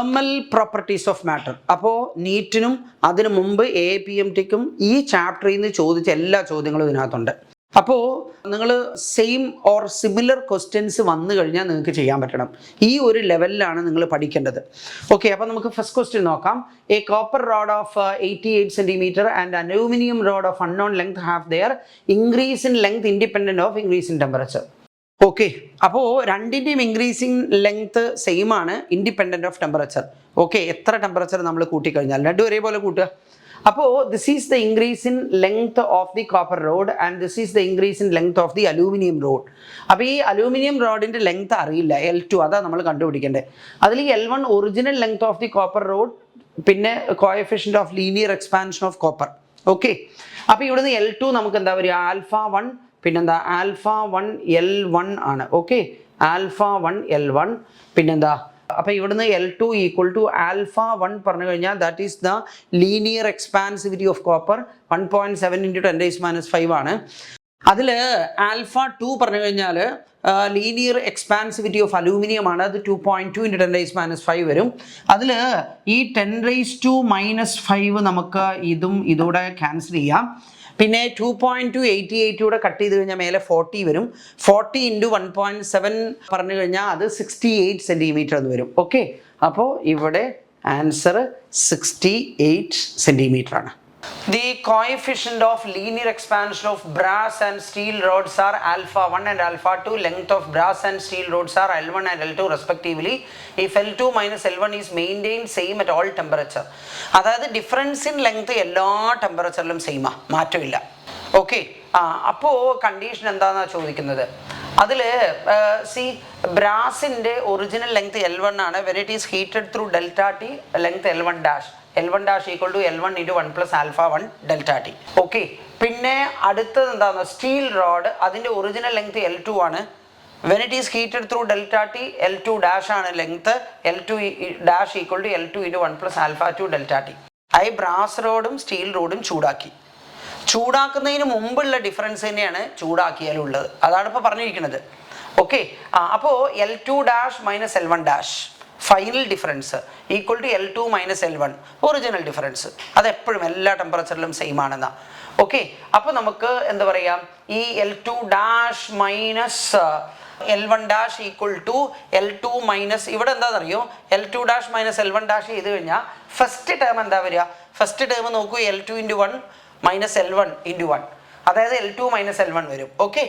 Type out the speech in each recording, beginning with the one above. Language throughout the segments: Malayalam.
Thermal properties of matter. അപ്പോൾ നീറ്റിനും അതിനു മുമ്പ് APMTക്കും ഈ ചാപ്റ്ററിൽ നിന്ന് ചോദിച്ച എല്ലാ ചോദ്യങ്ങളും ഇതിനകത്തുണ്ട്. അപ്പോൾ നിങ്ങൾ സെയിം ഓർ സിമിലർ ക്വസ്റ്റ്യൻസ് വന്നു കഴിഞ്ഞാൽ നിങ്ങൾക്ക് ചെയ്യാൻ പറ്റണം. ഈ ഒരു ലെവലിലാണ് നിങ്ങൾ പഠിക്കേണ്ടത്. ഓക്കെ, അപ്പോൾ നമുക്ക് ഫസ്റ്റ് ക്വസ്റ്റ്യൻ നോക്കാം. A copper road of 88 centimetre and aluminium road of unknown length have their increase in length independent of increase in temperature. Okay, അപ്പോൾ രണ്ടിൻ്റെയും ഇൻക്രീസിങ് ലെങ്ത് സെയിം ആണ്, ഇൻഡിപെൻഡൻറ്റ് ഓഫ് ടെമ്പറേച്ചർ. ഓക്കെ, എത്ര ടെമ്പറേച്ചർ നമ്മൾ കൂട്ടിക്കഴിഞ്ഞാൽ രണ്ടും ഒരേപോലെ കൂട്ടുക. അപ്പോൾ this is the increase in length of the copper road and this is the increase in length of the aluminium road. അപ്പോൾ ഈ അലൂമിനിയം റോഡിൻ്റെ ലെങ്ത് അറിയില്ല, L2, അതാണ് നമ്മൾ കണ്ടുപിടിക്കേണ്ടത്. അതിൽ L1 original length of the copper rod, പിന്നെ coefficient of linear expansion of copper. Okay, അപ്പോൾ ഇവിടുന്ന് L2 നമുക്ക് എന്താ പറയുക, α1, പിന്നെന്താ α1 L1 ആണ്. ഓക്കെ, α1 L1, പിന്നെന്താ, അപ്പോൾ ഇവിടുന്ന് L2 ഈക്വൽ ടു α1 പറഞ്ഞു കഴിഞ്ഞാൽ that is the linear expansivity of copper 1.7 × 10⁻⁵ ആണ്. അതിൽ α2 പറഞ്ഞു കഴിഞ്ഞാൽ ലീനിയർ എക്സ്പാൻസിവിറ്റി ഓഫ് അലൂമിനിയം ആണ്, അത് 2.2 × 10⁻⁵ വരും. അതിൽ ഈ 10⁻⁻5 നമുക്ക് ഇതും ഇതൂടെ ക്യാൻസൽ ചെയ്യാം. പിന്നെ 2.288 കൂടെ കട്ട് ചെയ്ത് കഴിഞ്ഞാൽ മേലെ 40 വരും. 40 × 1.7 പറഞ്ഞു കഴിഞ്ഞാൽ അത് 68 സെൻറ്റിമീറ്റർ എന്ന് വരും. ഓക്കെ, അപ്പോൾ ഇവിടെ ആൻസർ 68 സെൻറ്റിമീറ്റർ ആണ്. The coefficient of linear expansion of brass and steel rods are α1 and α2. Length of brass and steel rods are L1 and L2 respectively. If L2 minus L1 is maintained same at all temperature. അതായത് ഡിഫറൻസ് ഇൻ ലെങ്ത് എല്ലാ ടെമ്പറേച്ചറിലും സെയിമാ, മാറ്റമില്ല. ഓക്കെ, അപ്പോൾ കണ്ടീഷൻ എന്താണെന്നാണ് ചോദിക്കുന്നത്. അതിൽ ബ്രാസിൻ്റെ ഒറിജിനൽ ലെങ്ത് L1 ആണ്. When it is heated through ΔT length L1 dash equal to L1 × 1 + α1 ΔT. Okay, പിന്നെ അടുത്തത് എന്താണ്, സ്റ്റീൽ റോഡ്, അതിൻ്റെ ഒറിജിനൽ ലെങ്ത് L2 ആണ്. When it is heated through ΔT L2 dash ആണ് length, L2 dash equal to L2 × 1 + α2 ΔT. ഈ ബ്രാസ് റോഡും സ്റ്റീൽ റോഡും ചൂടാക്കി. ചൂടാക്കുന്നതിന് മുമ്പുള്ള ഡിഫറൻസ് തന്നെയാണ് ചൂടാക്കിയാലും ഉള്ളത്, അതാണ് ഇപ്പോൾ പറഞ്ഞിരിക്കുന്നത്. ഓക്കെ, അപ്പോൾ L2 dash minus L1 dash final difference equal to L2 minus L1 original difference. അതെപ്പോഴും എല്ലാ ടെമ്പറേച്ചറിലും സെയിം ആണെന്നാ. ഓക്കെ, അപ്പോൾ നമുക്ക് എന്താ പറയാം, ഈ L2 dash minus L1 dash equal to L2 minus, ഇവിടെ എന്താണെന്നറിയോ, L2 dash minus L1 dash ചെയ്ത് കഴിഞ്ഞാൽ ഫസ്റ്റ് ടേം എന്താ വരിക, ഫസ്റ്റ് ടേം നോക്കൂ, L2 × 1 മൈനസ് L1 × 1, അതായത് L2 മൈനസ് L1 വരും. ഓക്കെ,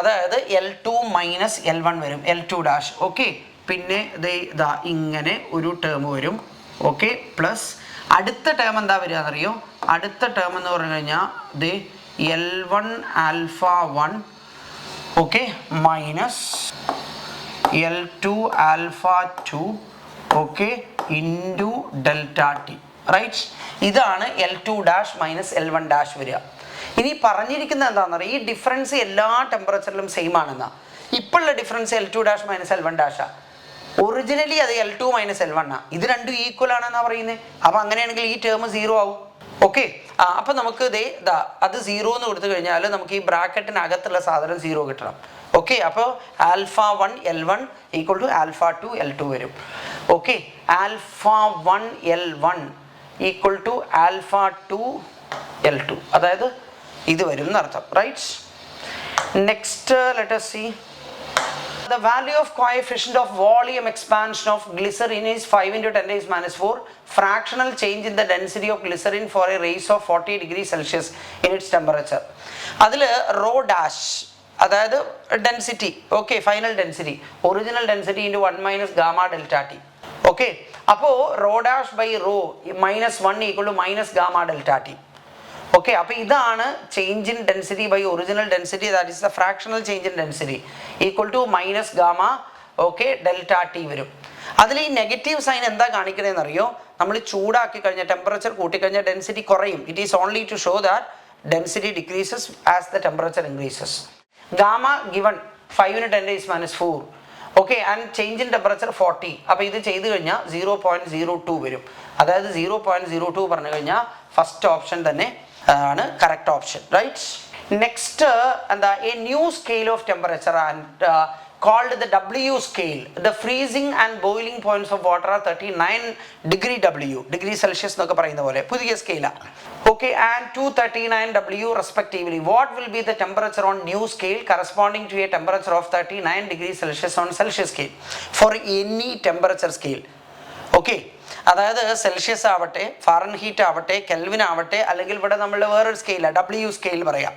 അതായത് L2 മൈനസ് L1 വരും, L2 ഡാഷ്. ഓക്കെ, പിന്നെ ഇതാ ഇങ്ങനെ ഒരു ടേം വരും. ഓക്കെ, പ്ലസ് അടുത്ത ടേം എന്താ വരിക എന്നറിയോ, അടുത്ത ടേം എന്ന് പറഞ്ഞു കഴിഞ്ഞാൽ L1 α1, okay, minus L2 α2, okay, into ΔT. Right, ഇതാണ് L2 dash minus L1 dash വരിക. ഇനി പറഞ്ഞിരിക്കുന്നത് എന്താണെന്നറിയാം, ഈ ഡിഫറൻസ് എല്ലാ ടെമ്പറേച്ചറിലും സെയിം ആണെന്നാ. ഇപ്പോഴുള്ള difference L2 dash minus L1 ഡാഷാ. ഒറിജിനലി അത് L2 മൈനസ് L1 ആണ്. ഇത് രണ്ടും ഈക്വൽ ആണെന്നാണ് പറയുന്നത്. അപ്പോൾ അങ്ങനെയാണെങ്കിൽ ഈ ടേം 0 ആവും. ഓക്കെ, അപ്പം നമുക്ക് അത് 0 എന്ന് കൊടുത്തു കഴിഞ്ഞാൽ നമുക്ക് ഈ ബ്രാക്കറ്റിനകത്തുള്ള സാധനം 0 കിട്ടണം. ഓക്കെ, അപ്പോൾ α1 L1 ഈക്വൽ ടു α2 L2 വരും. Okay, α1 L1 equal to α2 L2, അതായത് ഇത് വരും എന്നർത്ഥം. Right, next let us see. The value of coefficient of volume expansion of glycerin is 5 × 10⁻⁴. Fractional change in the density of glycerin for a raise of 40 degrees Celsius in its temperature. അതിൽ റോ ഡാഷ്, അതായത് density. Okay, final density, original density × 1 - gamma ΔT. Okay, അപ്പോൾ rho dash by rho -1 equal to -γ ΔT. Okay, അപ്പോൾ ഇതാണ് change in density by original density, that is the fractional change in density equal to -γ, okay, ΔT വരും. അതിൽ ഈ നെഗറ്റീവ് സൈൻ എന്താ കാണിക്കണതെന്ന് അറിയോ, നമ്മൾ ചൂടാക്കി കഴിഞ്ഞാൽ ടെമ്പറേച്ചർ കൂട്ടിക്കഴിഞ്ഞാൽ ഡെൻസിറ്റി കുറയും. It is only to show that density decreases as the temperature increases. Gamma given 5 × 10⁻⁴. Okay, and change in temperature 40. അപ്പോൾ ഇത് ചെയ്ത് കഴിഞ്ഞാൽ 0.02 വരും. അതായത് 0.02 പറഞ്ഞു കഴിഞ്ഞാൽ ഫസ്റ്റ് ഓപ്ഷൻ തന്നെ ആണ് കറക്റ്റ് ഓപ്ഷൻ. റൈറ്റ്, നെക്സ്റ്റ് എന്താ, A new scale of temperature and called the W scale. The freezing and boiling points of water are 39 degree W, degree Celsius എന്നൊക്കെ പറയുന്ന പോലെ പുതിയ സ്കെയിലാണ്. Okay, and 239 W respectively. What will be the temperature on new scale corresponding to a temperature of 39 degrees Celsius on Celsius scale for any temperature scale? Okay, അതായത് സെൽഷ്യസ് ആവട്ടെ, ഫാരൻഹീറ്റ് ആവട്ടെ, കെൽവിൻ ആവട്ടെ, അല്ലെങ്കിൽ ഇവിടെ നമ്മൾ വേറൊരു സ്കെയിലാണ് W സ്കെയിൽ പറയാം,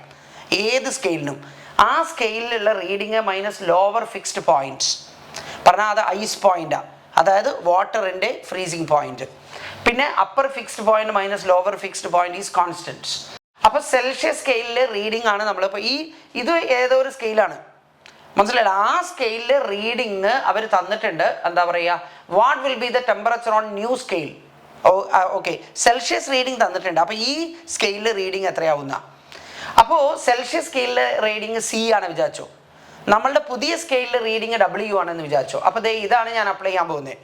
ഏത് സ്കെയിലിനും ആ സ്കെയിലിലുള്ള reading minus lower fixed points പറഞ്ഞാൽ അത് ഐസ് പോയിന്റാണ്, അതായത് വാട്ടറിൻ്റെ ഫ്രീസിങ് പോയിന്റ്. പിന്നെ upper fixed point minus lower fixed point is constant. അപ്പോൾ സെൽഷ്യസ് സ്കെയിലിലെ റീഡിംഗ് ആണ് നമ്മളിപ്പോൾ ഇത് ഏതോ ഒരു സ്കെയിലാണ്, മനസ്സിലായില്ല? ആ സ്കെയിലിലെ റീഡിങ് അവർ തന്നിട്ടുണ്ട്. എന്താ പറയുക, what will be the temperature on new scale. Okay, Celsius reading തന്നിട്ടുണ്ട്. അപ്പോൾ ഈ സ്കെയിലിൽ റീഡിങ് എത്രയാവുന്ന? അപ്പോൾ സെൽഷ്യസ് സ്കെയിലിലെ റീഡിങ് സി ആണ് വിചാരിച്ചോ, നമ്മളുടെ പുതിയ സ്കെയിലിൽ റീഡിങ് W ആണെന്ന് വിചാരിച്ചോ. അപ്പോൾ ഇതാണ് ഞാൻ അപ്ലൈ ചെയ്യാൻ പോകുന്നത്.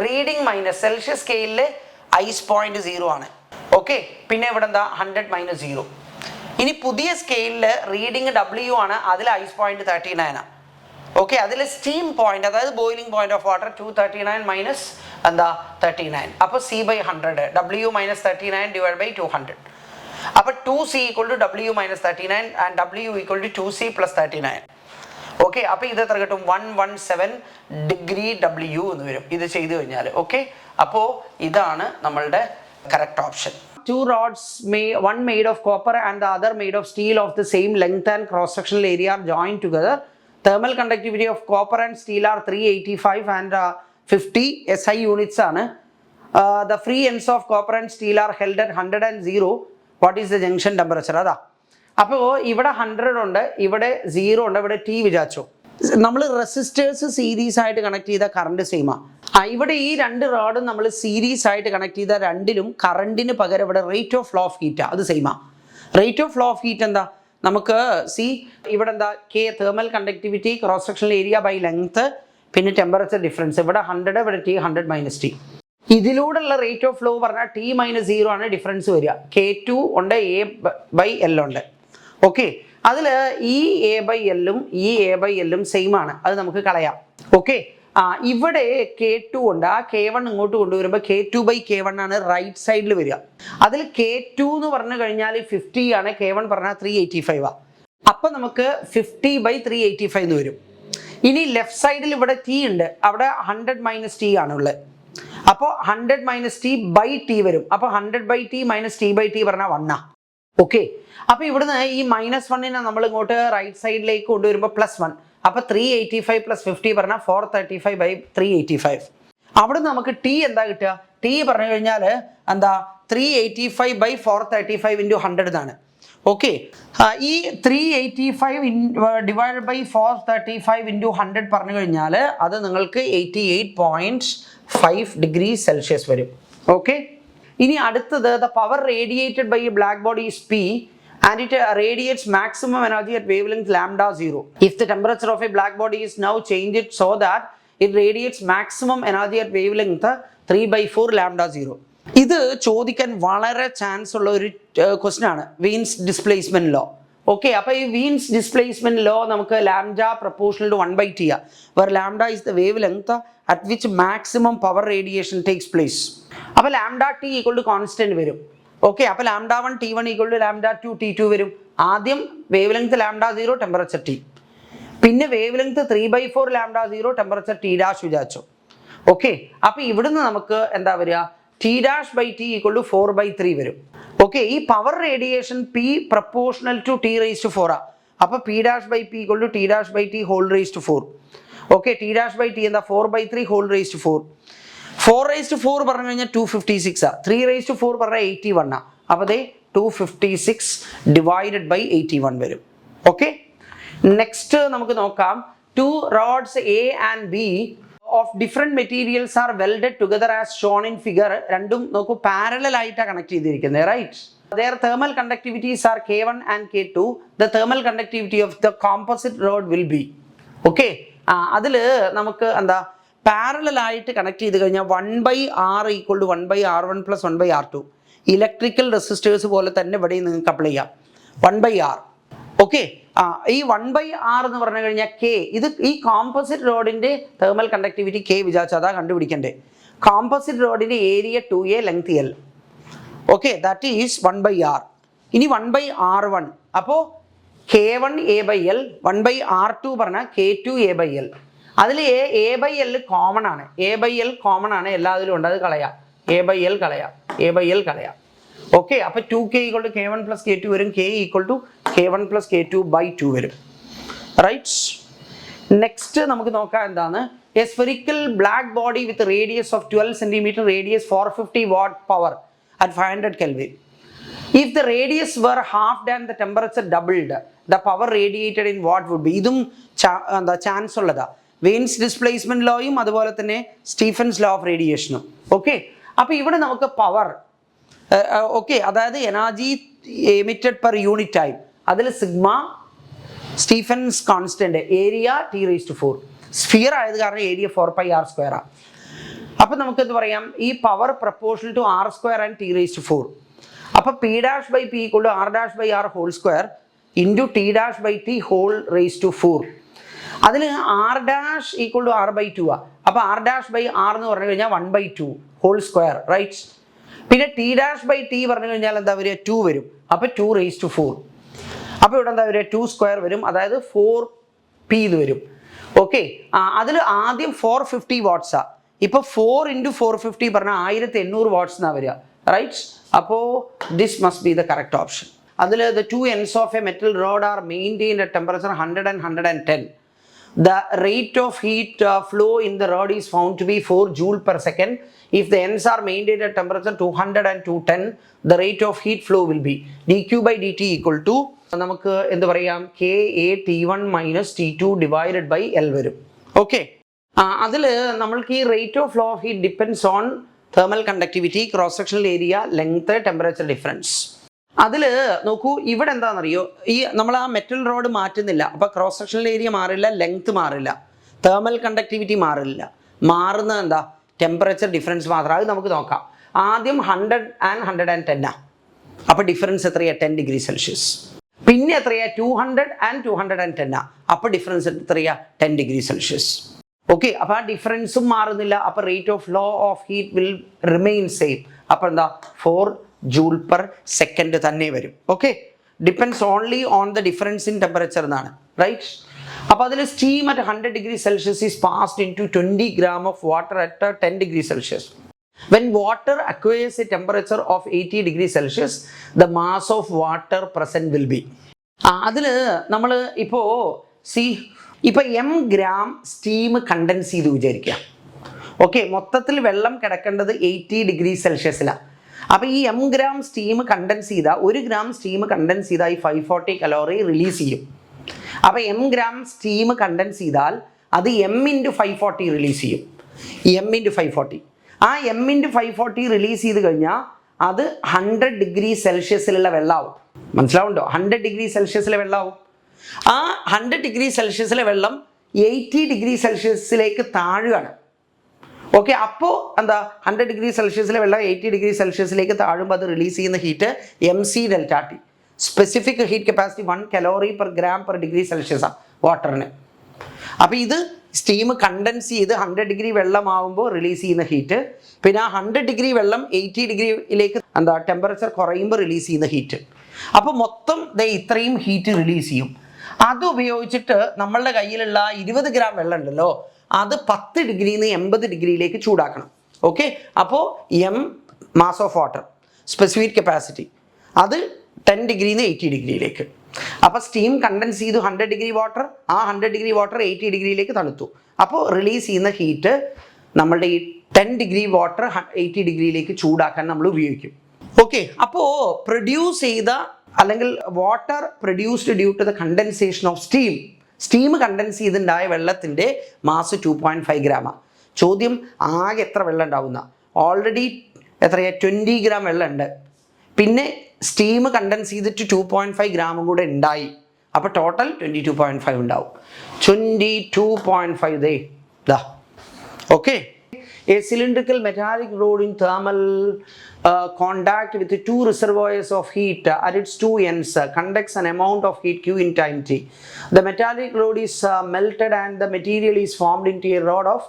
റീഡിങ് മൈനസ് സെൽഷ്യസ് സ്കെയിലിൽ ഐസ് പോയിന്റ് 0 ആണ്. ഓക്കെ, പിന്നെ ഇവിടെ എന്താ 100 മൈനസ് 0. ഇനി പുതിയ സ്കെയിലിൽ റീഡിങ് W ആണ്, അതിൽ ഐസ് പോയിന്റ് 39 ആണ്. ഓക്കെ, അതിൽ സ്റ്റീം പോയിന്റ് അതായത് boiling point of water 239 minus എന്താ 39. അപ്പോൾ C/100, W minus 39 divide by 200. അപ്പോൾ 2C equal to W minus 39 and W equal to 2C plus 39. Okay, അപ്പോൾ ഇത് എത്ര കിട്ടും? 117 ഡിഗ്രി W എന്ന് വരും ഇത് ചെയ്തു കഴിഞ്ഞാൽ. ഓക്കെ, അപ്പോൾ ഇതാണ് നമ്മളുടെ correct option. Two rods, one made of copper and the other made of steel of the same length and cross-sectional area are joined together. Thermal conductivity of copper and steel are 385 and 50 SI units ആണ്. The free ends of copper and steel are held at 100 and 0. What is the junction temperature? അതാ. അപ്പോൾ ഇവിടെ 100 ഉണ്ട്, ഇവിടെ 0 ഉണ്ട്, ഇവിടെ T വിചാരിച്ചു. നമ്മൾ റെസിസ്റ്റേഴ്സ് സീരീസ് ആയിട്ട് കണക്ട് ചെയ്ത കറണ്ട് സെയിമാണ്. ഇവിടെ ഈ രണ്ട് റോഡും നമ്മൾ സീരീസ് ആയിട്ട് കണക്ട് ചെയ്ത രണ്ടിലും കറണ്ടിന് പകരം ഇവിടെ rate of flow of heat അത് സെയിമാണ്. Rate of flow of heat എന്താ? നമുക്ക് ഇവിടെ എന്താ K thermal conductivity, cross sectional area by length, പിന്നെ ടെമ്പറേച്ചർ ഡിഫറൻസ്. ഇവിടെ 100, ഇവിടെ T 100 മൈനസ് T. ഇതിലൂടെയുള്ള റേറ്റ് ഓഫ് ഫ്ലോ പറഞ്ഞാൽ T മൈനസ് 0 ആണ് ഡിഫറൻസ് വരിക. K2 ഉണ്ട്, A/L ഉണ്ട്. ഓക്കെ, അതിൽ ഈ A/L-ഉം ഈ A/L-ഉം സെയിം ആണ്, അത് നമുക്ക് കളയാം. ഓക്കെ, ഇവിടെ K2 ഉണ്ട്, ആ K1 ഇങ്ങോട്ട് കൊണ്ടുവരുമ്പോൾ K2/K1 ആണ് റൈറ്റ് സൈഡിൽ വരിക. അതിൽ K2 എന്ന് പറഞ്ഞു കഴിഞ്ഞാൽ 50 ആണ്, K1 പറഞ്ഞാൽ 385 ആണ്. അപ്പം നമുക്ക് 50/385 എന്ന് വരും. ഇനി ലെഫ്റ്റ് സൈഡിൽ ഇവിടെ T ഉണ്ട്, അവിടെ 100 മൈനസ് T ആണുള്ളത്. അപ്പോൾ 100 മൈനസ് T/T വരും. അപ്പോൾ 100/T മൈനസ് T/T പറഞ്ഞാൽ 1 ആണ്. ഓക്കെ, അപ്പോൾ ഇവിടുന്ന് ഈ -1 നമ്മൾ ഇങ്ങോട്ട് റൈറ്റ് സൈഡിലേക്ക് കൊണ്ടുവരുമ്പോൾ +1. അപ്പോൾ 385 + 50 പറഞ്ഞാൽ 435/385. അവിടെ നമുക്ക് T എന്താ കിട്ടുക? T പറഞ്ഞു കഴിഞ്ഞാൽ എന്താ 385/435 × 100 എന്നാണ്. ഓക്കെ, ഈ 385 ഡിവൈഡ് ബൈ 435 × 100 പറഞ്ഞു കഴിഞ്ഞാൽ അത് നിങ്ങൾക്ക് 88.5 ഡിഗ്രി സെൽഷ്യസ് വരും. ഓക്കെ, ഇനി അടുത്തത് the power radiated by a black body is P and it radiates maximum energy at wavelength λ0. If the temperature of a black body is now changed so that it radiates maximum energy at wavelength 3/4 λ0. ഇത് ചോദിക്കാൻ വളരെ ചാൻസ് ഉള്ള ഒരു ക്വസ്റ്റ്യൻ ആണ്, വീൻസ് ഡിസ്പ്ലേസ്മെന്റ് ലോ. ഓക്കെ, അപ്പോൾ ഈ വീൻസ് ഡിസ്പ്ലേസ്മെന്റ് ലോ നമുക്ക് λ proportional to 1/T, where λ is the wavelength at which maximum power radiation takes place. അപ്പോൾ λT = കോൺസ്റ്റന്റ് വരും. ഓക്കെ, അപ്പോൾ λ1 T1 = λ2 T2 വരും. ആദ്യം വേവ് ലെങ്ത് λ0, ടെമ്പറേച്ചർ T, പിന്നെ വേവ് ലെങ്ത് 3/4 λ0, ടെമ്പറേച്ചർ T' വിചാരിച്ചു. ഓക്കെ, അപ്പോൾ ഇവിടുന്ന് നമുക്ക് എന്താ വരിക? T'/T = 4/3 വരും. ഓക്കെ, ഈ power radiation P proportional to T⁴. അപ്പോൾ P'/P = T'/T (4). ഓക്കെ, T'/T എന്താ? 4/3 (4). 4/4 പറഞ്ഞു കഴിഞ്ഞാൽ 256 ആണ്. 3/4 പറഞ്ഞാൽ 81 ആണ്. അപ്പോൾ 256 / 81 വരും. ഓക്കെ, നെക്സ്റ്റ് നമുക്ക് നോക്കാം. 2 rods A and B of different materials are welded together as shown in figure. രണ്ടും നോക്കൂ പാരലൽ ആയിട്ടാണ് കണക്ട് ചെയ്തിരിക്കുന്നത്, right? Their thermal conductivities are K1 and K2. The thermal conductivity of the composite rod will be. Okay, അതിൽ നമുക്ക് എന്താ പാരലൽ ആയിട്ട് കണക്ട് ചെയ്ത് കഴിഞ്ഞാൽ 1/R = 1/R1 + 1/R2. Electrical resistors പോലെ തന്നെ ഇവിടെ നിങ്ങൾക്ക് അപ്ലൈ ചെയ്യാം 1/R. ഓക്കെ, ഈ 1/r എന്ന് പറഞ്ഞു കഴിഞ്ഞാൽ കെ, ഇത് ഈ കോമ്പോസിറ്റ് റോഡിന്റെ തെർമൽ കണ്ടക്ടിവിറ്റി കെ വിചാരിച്ചു അതാ കണ്ടുപിടിക്കണ്ടേ. കോമ്പോസിറ്റ് റോഡിന്റെ area 2a length L. Okay, that is 1/r. ഇനി 1/r1 അപ്പോൾ K1a/L, 1/r2 പറഞ്ഞാൽ K2a/L. അതിൽ a/L കോമൺ ആണ്, a/L കോമൺ ആണ്, എല്ലാത്തിലും ഉണ്ട്, അത് കളയാം, a/L കളയാം, a/L കളയാം. ഓക്കെ, അപ്പോൾ 2k = K1 + K2 വരും, k = K1 + K2/2 വരും. റൈറ്റ്. നെക്സ്റ്റ് നമുക്ക് നോക്കാം എന്താണ്. A spherical black body with radius of 12 cm, radius 450 watt power at 500 Kelvin. If the radius were halved and the temperature doubled, the power radiated in what would be? ഇതും ചാൻസ് ഉള്ളതാ. വെയിൻസ് ഡിസ്പ്ലേസ്മെന്റ് ലോയും അതുപോലെ തന്നെ സ്റ്റീഫൻസ് ലോ ഓഫ് റേഡിയേഷനും. ഓക്കെ, അപ്പോൾ ഇവിടെ നമുക്ക് പവർ, ഓക്കെ, അതായത് energy emitted per unit time, അതിൽ sigma, Stefan's constant, area T⁴. Sphere ആയത് കാരണം ഏരിയ 4πr². അപ്പോൾ നമുക്കെന്ത് പറയാം, ഈ power proportional to r² and T⁴. അപ്പോൾ P'/P = r'/r² ഇൻറ്റു T'/T⁴. അതിൽ r' = r/2 ആ. അപ്പോൾ r'/r എന്ന് പറഞ്ഞു കഴിഞ്ഞാൽ 1/2² റൈറ്റ്. പിന്നെ T'/T പറഞ്ഞു കഴിഞ്ഞാൽ എന്താ വരിക, 2 വരും, അപ്പോൾ 2⁴. അപ്പോൾ ഇവിടെ എന്താ വരിക, 2² വരും, അതായത് 4p ഇത് വരും. ഓക്കെ, അതിൽ ആദ്യം 450 വാട്ട്സാ, ഇപ്പോൾ 4 × 450 പറഞ്ഞാൽ 1800 വാട്ട്സ് എന്നാണ് വരിക. റൈറ്റ്. അപ്പോൾ this must be the correct option. അതിൽ the two ends of a metal rod are maintained at temperature 100 and 110. The rate of heat flow in the rod is found to be 4 joule per second. If the ends are maintained at temperature 200 and 210, the rate of heat flow will be dq/dt = നമുക്ക് എന്ത് പറയാം, KAT1 - T2 / L വരും. ഓക്കെ, അതിൽ നമ്മൾക്ക് ഈ rate of flow of heat depends on thermal conductivity, cross sectional area, length, temperature difference. അതിൽ നോക്കൂ, ഇവിടെ എന്താണെന്നറിയോ, ഈ നമ്മൾ ആ മെറ്റൽ റോഡ് മാറ്റുന്നില്ല, അപ്പോൾ ക്രോസ് സെക്ഷണൽ ഏരിയ മാറില്ല, ലെങ്ത് മാറില്ല, തെർമൽ കണ്ടക്ടിവിറ്റി മാറില്ല. മാറുന്നത് എന്താ, ടെമ്പറേച്ചർ ഡിഫറൻസ് മാത്രം. അത് നമുക്ക് നോക്കാം. ആദ്യം 100 and 110 അപ്പോൾ ഡിഫറൻസ് എത്രയാണ്, 10 ഡിഗ്രി സെൽഷ്യസ്. പിന്നെ എത്രയാണ്, 200 and 210 അപ്പോൾ ഡിഫറൻസ് എത്രയാണ്, 10 ഡിഗ്രി സെൽഷ്യസ്. ഓക്കെ, അപ്പോൾ ആ ഡിഫറൻസും മാറുന്നില്ല, അപ്പോൾ rate of flow of heat will remain same. അപ്പോൾ എന്താ, 4 Joule/second തന്നെ വരും. Okay, depends only on the difference in temperature എന്നാണ്. റൈറ്റ്. അപ്പോൾ അതിൽ steam at 100 degree Celsius is passed into 20 grams of water at 10 degree Celsius. When water acquires a temperature of 80 degree Celsius, the mass of water present will be. അതിൽ നമ്മൾ ഇപ്പോൾ ഇപ്പോൾ m gram സ്റ്റീം കണ്ടൻസ് ചെയ്ത് വിചാരിക്കുക. ഓക്കെ, മൊത്തത്തിൽ വെള്ളം കിടക്കേണ്ടത് 80 degree Celsiusലാണ്. അപ്പോൾ ഈ m gram സ്റ്റീം കണ്ടൻസ് ചെയ്താൽ 1 gram സ്റ്റീം കണ്ടൻസ് ചെയ്താൽ ഈ 540 കലോറി റിലീസ് ചെയ്യും. അപ്പോൾ m gram സ്റ്റീം കണ്ടൻസ് ചെയ്താൽ അത് m × 540 റിലീസ് ചെയ്യും. m × 540, ആ m × 540 റിലീസ് ചെയ്ത് കഴിഞ്ഞാൽ അത് 100 degree Celsiusലുള്ള വെള്ളമാവും. മനസ്സിലാവുണ്ടോ? 100 degree Celsiusലെ വെള്ളമാവും. ആ 100 degree Celsiusലെ വെള്ളം 80 degree Celsiusലേക്ക് താഴുകയാണ്. ഓക്കെ, അപ്പോൾ എന്താ, 100 degree Celsiusലെ വെള്ളം 80 degree Celsiusലേക്ക് താഴുമ്പോൾ അത് റിലീസ് ചെയ്യുന്ന heat mc∆T. Specific heat capacity 1 calorie/gram/degree Celsius ആണ് വാട്ടറിന്. അപ്പോൾ ഇത് സ്റ്റീം കണ്ടൻസ് ചെയ്ത് 100 degree വെള്ളമാവുമ്പോൾ റിലീസ് ചെയ്യുന്ന ഹീറ്റ്. പിന്നെ ആ 100 degree വെള്ളം 80 degreeയിലേക്ക് എന്താ ടെമ്പറേച്ചർ കുറയുമ്പോൾ റിലീസ് ചെയ്യുന്ന ഹീറ്റ്. അപ്പോൾ മൊത്തം ഇത്രയും ഹീറ്റ് റിലീസ് ചെയ്യും. അത് ഉപയോഗിച്ചിട്ട് നമ്മളുടെ കയ്യിലുള്ള 20 gram വെള്ളം ഉണ്ടല്ലോ, അത് 10 ഡിഗ്രിയിൽ നിന്ന് 80 ഡിഗ്രിയിലേക്ക് ചൂടാക്കണം. ഓക്കെ, അപ്പോൾ m mass of water, specific capacity, അത് 10 ഡിഗ്രിയിൽ നിന്ന് 80 ഡിഗ്രിയിലേക്ക്. അപ്പോൾ സ്റ്റീം കണ്ടൻസ് ചെയ്തു 100 degree വാട്ടർ, ആ 100 degree വാട്ടർ 80 ഡിഗ്രിയിലേക്ക് തണുത്തു. അപ്പോൾ റിലീസ് ചെയ്യുന്ന ഹീറ്റ് നമ്മളുടെ ഈ 10 degree വാട്ടർ 80 ഡിഗ്രിയിലേക്ക് ചൂടാക്കാൻ നമ്മൾ ഉപയോഗിക്കും. ഓക്കെ, അപ്പോൾ പ്രൊഡ്യൂസ് ചെയ്ത അല്ലെങ്കിൽ water produced due to the condensation of steam condense ചെയ്തുണ്ടായ വെള്ളത്തിൻ്റെ മാസ് 2.5 ഗ്രാമാണ്. ചോദ്യം, ആകെ എത്ര വെള്ളം ഉണ്ടാവുന്ന? ഓൾറെഡി എത്രയാണ്, 20 gram വെള്ളം ഉണ്ട്. പിന്നെ സ്റ്റീം കണ്ടൻസ് ചെയ്തിട്ട് 2.5 ഗ്രാമും കൂടെ ഉണ്ടായി. അപ്പോൾ ടോട്ടൽ 22.5 ഉണ്ടാവും. 22.5 ദാ. Okay, A cylindrical metallic rod in thermal contact with two reservoirs of heat at its two ends conducts an amount of heat Q in time t. The metallic rod is melted and the material is formed into a rod of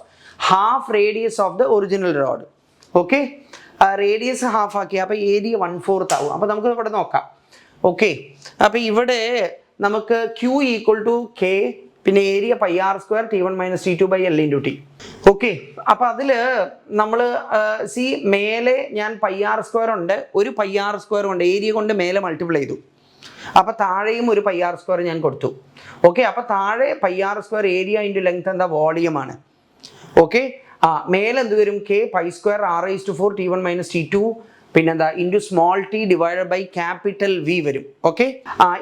half radius of the original rod. Okay? Radius half ആക്കി അപ്പോൾ ഏരിയ 1/4 ആവും. അപ്പോൾ നമുക്ക് ഇവിടെ നോക്കാം. ഓക്കെ, അപ്പോൾ ഇവിടെ നമുക്ക് Q ഈക്വൽ ടു കെ, പിന്നെ area pi R square T1 - T2 / L × T. Okay, അപ്പോൾ അതിൽ നമ്മൾ സി മേലെ ഞാൻ പൈ ആർ സ്ക്വയർ ഉണ്ട്, ഒരു പൈ ആർ സ്ക്വയർ ഉണ്ട്, ഏരിയ കൊണ്ട് മേലെ മൾട്ടിപ്ലൈ ചെയ്തു. അപ്പോൾ താഴെയും ഒരു പൈ ആർ സ്ക്വയർ ഞാൻ കൊടുത്തു. ഓക്കെ, അപ്പോൾ താഴെ pi R square area into length എന്താ വോളിയമാണ്. ഓക്കെ, മേലെ എന്ത് വരും, K pi square R⁴ T1 - T2 പിന്നെന്താ into small T divided by capital V വരും. ഓക്കെ,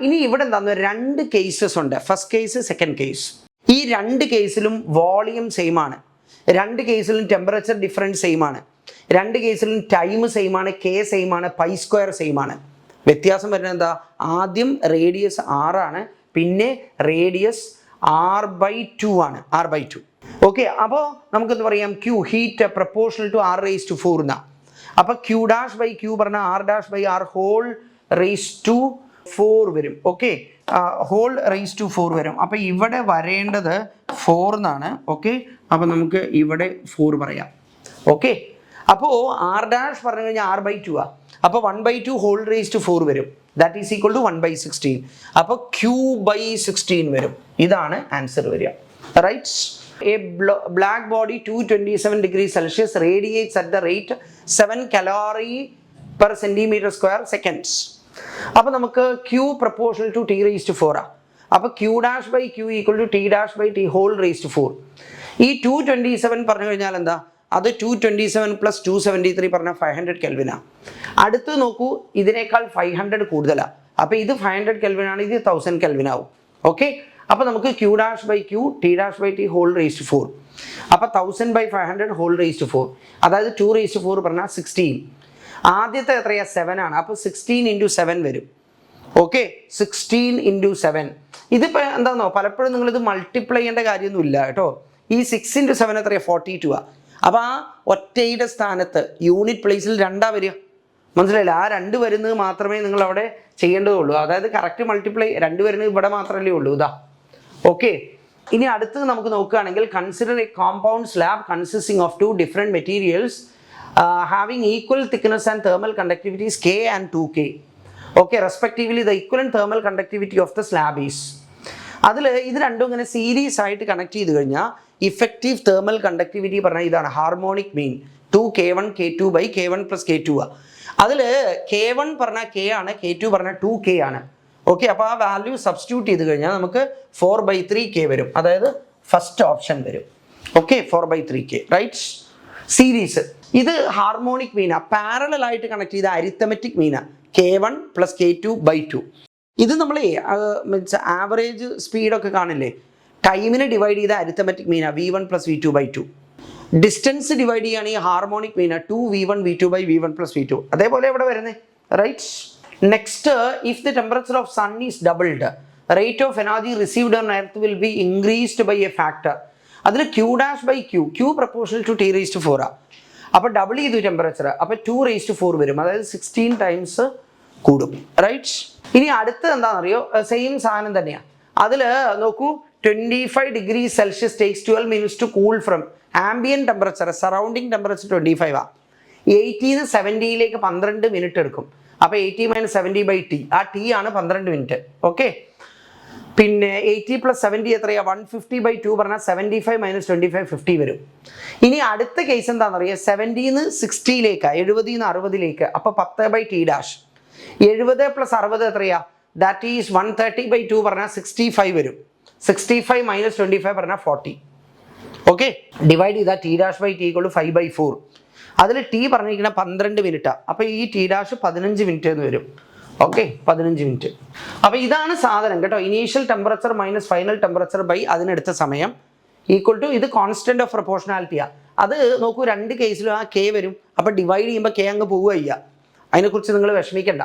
ഇനി ഇവിടെ എന്താന്ന് രണ്ട് കേസസ് ഉണ്ട്, ഫസ്റ്റ് കേസ് സെക്കൻഡ് കേസ്. ഈ രണ്ട് കേസിലും വോളിയം സെയിം ആണ്, രണ്ട് കേസിലും ടെമ്പറേച്ചർ ഡിഫറൻസ് സെയിം ആണ്, രണ്ട് കേസിലും ടൈം സെയിം ആണ്, കെ സെയിം ആണ്, പൈ സ്ക്വയർ സെയിം ആണ്. വ്യത്യാസം വരുന്നത് എന്താ, ആദ്യം റേഡിയസ് ആണ്, പിന്നെ റേഡിയസ് R/2 ആണ്, R/2. ഓക്കെ, അപ്പോൾ നമുക്കെന്ത് പറയാം, Q heat proportional to R⁴ എന്നാ. അപ്പോൾ Q'/Q പറഞ്ഞാൽ R'/R whole⁴ വരും. ഓക്കെ, whole⁴ വരും. അപ്പോൾ ഇവിടെ വരേണ്ടത് 4 എന്നാണ്. ഓക്കെ, അപ്പോൾ നമുക്ക് ഇവിടെ 4 പറയാം. ഓക്കെ, അപ്പോൾ R' പറഞ്ഞു കഴിഞ്ഞാൽ R/2 ആ, അപ്പോൾ 1/2 whole⁴ വരും. That is equal to 1/16. അപ്പോൾ Q/16 വരും. ഇതാണ് ആൻസർ വരിക. Right. A black body 227 degrees Celsius radiates at the rate 7 calorie per centimeter square seconds. അപ്പോൾ നമുക്ക് Q proportional to T⁴ ആ. അപ്പോൾ Q'/Q equal to T'/T whole⁴. ഈ 227 പറഞ്ഞു കഴിഞ്ഞാൽ എന്താ, അത് 227 + 273 പറഞ്ഞാൽ 500 കെൽവിനാണ്. അടുത്ത് നോക്കൂ, ഇതിനേക്കാൾ 500 കൂടുതലാണ്. അപ്പോൾ ഇത് 500 കെൽവിനാണ്, ഇത് 1000 കെൽവിനാവും. ഓക്കെ, അപ്പോൾ നമുക്ക് Q'/Q T'/T whole⁴. അപ്പോൾ 1000/500 whole⁴. അതായത് 2⁴ പറഞ്ഞാൽ 16. ആദ്യത്തെ എത്രയാ, 7 ആണ്. അപ്പോൾ 16 × 7 വരും. ഓക്കെ, 16 × 7. ഇതിപ്പോൾ എന്താണെന്നോ, പലപ്പോഴും നിങ്ങളിത് മൾട്ടിപ്ലൈ ചെയ്യേണ്ട കാര്യമൊന്നുമില്ല കേട്ടോ. ഈ 6 × 7 എത്രയാണ്, 42 ആണ്. അപ്പോൾ ആ ഒറ്റയുടെ സ്ഥാനത്ത് യൂണിറ്റ് പ്ലേസിൽ 2 വരിക. മനസ്സിലായില്ല, ആ 2 വരുന്നത് മാത്രമേ നിങ്ങൾ അവിടെ ചെയ്യേണ്ടതുള്ളൂ. അതായത് കറക്റ്റ് മൾട്ടിപ്ലൈ 2 വരുന്നത് ഇവിടെ മാത്രമല്ലേ ഉള്ളൂ. ഇതാ. ഓക്കെ, ഇനി അടുത്തത് നമുക്ക് നോക്കുകയാണെങ്കിൽ, consider A compound slab consisting of 2 different materials having equal thickness and thermal conductivities K and 2K. Okay, respectively the equivalent thermal conductivity of the slab is. അതിൽ ഇത് രണ്ടും ഇങ്ങനെ സീരീസ് ആയിട്ട് കണക്ട് ചെയ്ത് കഴിഞ്ഞാൽ ഇഫക്റ്റീവ് thermal conductivity പറഞ്ഞാൽ ഇതാണ്, harmonic mean 2K1 K2/K1 + K2 ആ. അതിൽ K1 പറഞ്ഞാൽ K ആണ്, K2 പറഞ്ഞാൽ 2K ആണ്. ഓക്കെ, അപ്പോൾ ആ വാല്യൂ സബ്സ്റ്റിറ്റ്യൂട്ട് ചെയ്ത് കഴിഞ്ഞാൽ നമുക്ക് 4/3K വരും. അതായത് ഫസ്റ്റ് ഓപ്ഷൻ വരും. Okay, 4/3K. റൈറ്റ്. സീരീസ് ഇത് ഹാർമോണിക് മീനാ, പാരലൽ ആയിട്ട് കണക്ട് ചെയ്ത അരിത്തമെറ്റിക് മീനാ, K1 + K2/2. ഇത് നമ്മൾ ആവറേജ് സ്പീഡൊക്കെ കാണില്ലേ, ടൈമിനെ ഡിവൈഡ് ചെയ്ത അരിത്തമെറ്റിക് മീനാ V1 + V2/2. ഡിസ്റ്റൻസ് ഡിവൈഡ് ചെയ്യുകയാണെങ്കിൽ ഹാർമോണിക് മീനാ 2V1 V2/V1 + V2. അതേപോലെ ഇവിടെ വരുന്നത്. Right. Next, if the temperature of sun is doubled, rate of energy received on earth will be increased by a factor. അതിൽ Q'/Q പ്രപ്പോർഷണൽ ടു T⁴ ആ. അപ്പോൾ ഡബിൾ ചെയ്തു ടെമ്പറേച്ചർ, അപ്പോൾ 2⁴ വരും. അതായത് 16 ടൈംസ് കൂടും. റൈറ്റ്. ഇനി അടുത്തത് എന്താണെന്നറിയോ, സെയിം സാധനം തന്നെയാണ്. അതിൽ നോക്കൂ, 25 degrees Celsius takes 12 minutes to cool from ambient temperature, surrounding temperature 25 ആ. 80 നിന്ന് 70 12 മിനിറ്റ് എടുക്കും. അപ്പോൾ 80 - 70/T, ആ T ആണ് 12 മിനിറ്റ്. ഓക്കെ, പിന്നെ 80 + 70 എത്രയാണ്, 150/2 പറഞ്ഞാൽ 75 - 25 50 വരും. ഇനി അടുത്ത കേസ് എന്താണെന്നറിയാം, 70 നിന്ന് 60 70 നിന്ന് 60 അപ്പോൾ 10/T'. 70 + 60 എത്രയാ, ദാറ്റ് ഈസ് 130/2 പറഞ്ഞാൽ 65 വരും. 65 - 25 പറഞ്ഞാൽ 40. ഓക്കെ, ഡിവൈഡ് ചെയ്താൽ T'/T = 5/4. അതിൽ T പറഞ്ഞിരിക്കുന്ന 12 മിനിറ്റാണ്. അപ്പോൾ ഈ T' 15 മിനിറ്റ് എന്ന് വരും. Okay, 15 minute. അപ്പോൾ ഇതാണ് സാധനം കേട്ടോ. Initial temperature - final temperature by അതിനെടുത്ത സമയം ഈക്വൽ ടു, ഇത് കോൺസ്റ്റന്റ് ഓഫ് പ്രൊപ്പോർഷണാലിറ്റിയാണ്. അത് നോക്കൂ, രണ്ട് കേസിലും ആ K വരും. അപ്പോൾ ഡിവൈഡ് ചെയ്യുമ്പോൾ K അങ്ങ് പോവുക ചെയ്യുക. അതിനെക്കുറിച്ച് നിങ്ങൾ വിഷമിക്കണ്ട.